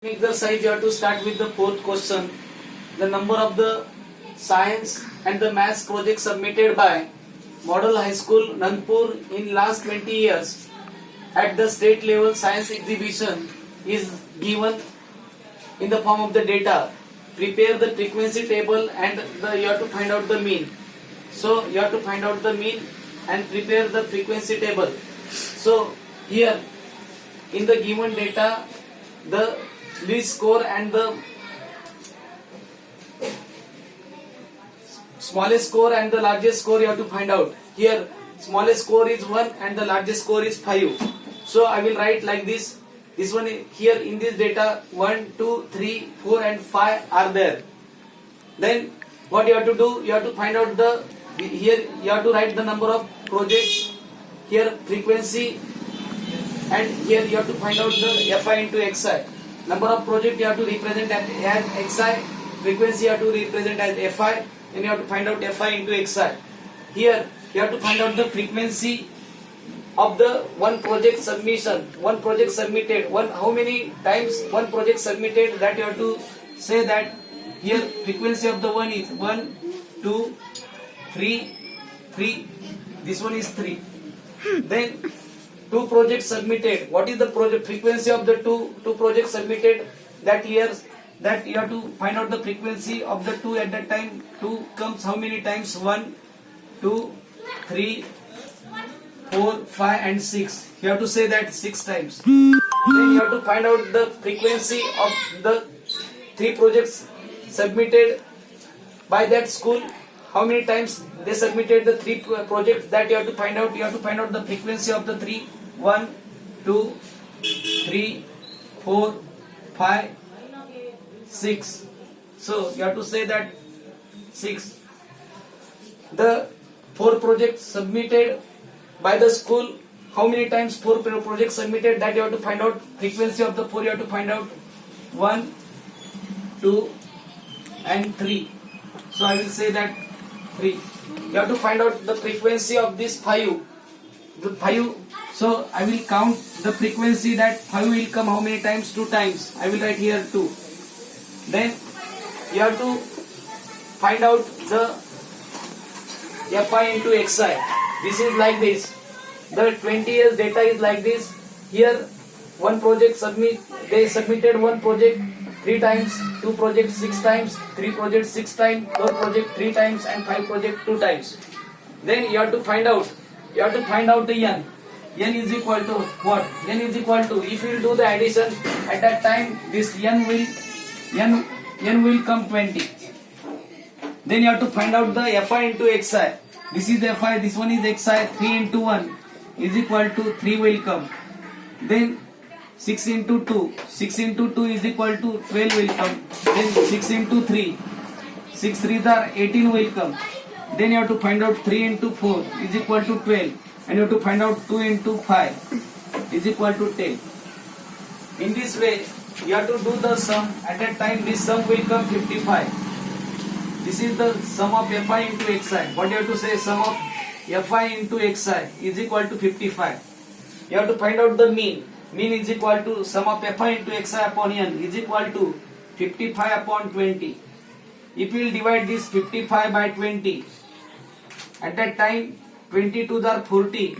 Exercise, you have to start with the fourth question. The number of the science and the maths projects submitted by Model High School, Nagpur in last 20 years at the state level science exhibition is given in the form of the data. Prepare the frequency table and you have to find out the mean. So you have to find out the mean and prepare the frequency table. So here in the given data, the least score and the smallest score and the largest score you have to find out. Here smallest score is 1 and the largest score is 5. So I will write like this. This one here in this data 1, 2, 3, 4 and 5 are there. Then what you have to do? You have to find out the, here you have to write the number of projects, here frequency, and here you have to find out the Fi into Xi. Number of project you have to represent as Xi, frequency you have to represent as Fi, and you have to find out Fi into Xi. Here you have to find out the frequency of the one project submission, one project submitted, how many times one project submitted, that you have to say that here frequency of the one is 1, 2, 3, 3, this one is 3. Then 2 projects submitted. What is the project frequency of the two projects submitted? That years, that you have to find out the frequency of the 2 at that time. 2 comes how many times? 1, 2, 3, 4, 5 and 6. You have to say that 6 times. Then you have to find out the frequency of the 3 projects submitted by that school. How many times they submitted the 3 projects, that you have to find out. You have to find out the frequency of the 3. 1, 2, 3, 4, 5, 6. So you have to say that 6. The 4 projects submitted by the school, how many times 4 projects submitted, that you have to find out. Frequency of the 4 you have to find out. 1, 2 and 3. So I will say that 3. You have to find out the frequency of this 5. The 5. So I will count the frequency that 5 will come how many times? 2 times. I will write here 2. Then you have to find out the Fi into Xi. This is like this. The 20 years data is like this. Here one project they submitted one project 3 times, 2 projects 6 times, 3 projects 6 times, 4 projects 3 times and 5 projects 2 times. Then you have to find out the n. N is equal to what? N is equal to, if you will do the addition at that time, this n will come 20. Then you have to find out the Fi into Xi. This is Fi, this one is Xi. 3 into 1 is equal to 3 will come. Then 6 into 2 is equal to 12 will come. Then 6 into 3, 6 3s are 18 will come. Then you have to find out 3 into 4 is equal to 12, and you have to find out 2 into 5 is equal to 10. In this way you have to do the sum. At that time this sum will come 55. This is the sum of Fi into Xi. What you have to say? Sum of Fi into Xi is equal to 55. You have to find out the mean. Mean is equal to sum of Fi into Xi upon n is equal to 55 upon 20. If we will divide this 55 by 20, at that time 22s are 40.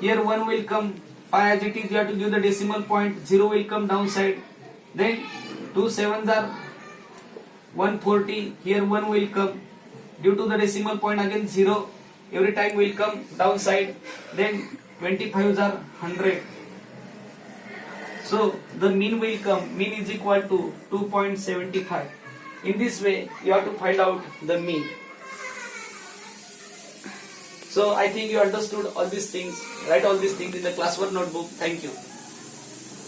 Here 1 will come, 5 as it is, you have to give the decimal point, 0 will come downside. Then 2 7s are 140, here 1 will come. Due to the decimal point again 0, every time will come downside. Then 25s are 100. So the mean will come, mean is equal to 2.75. In this way you have to find out the mean. So I think you understood all these things. Write all these things in the classwork notebook. Thank you.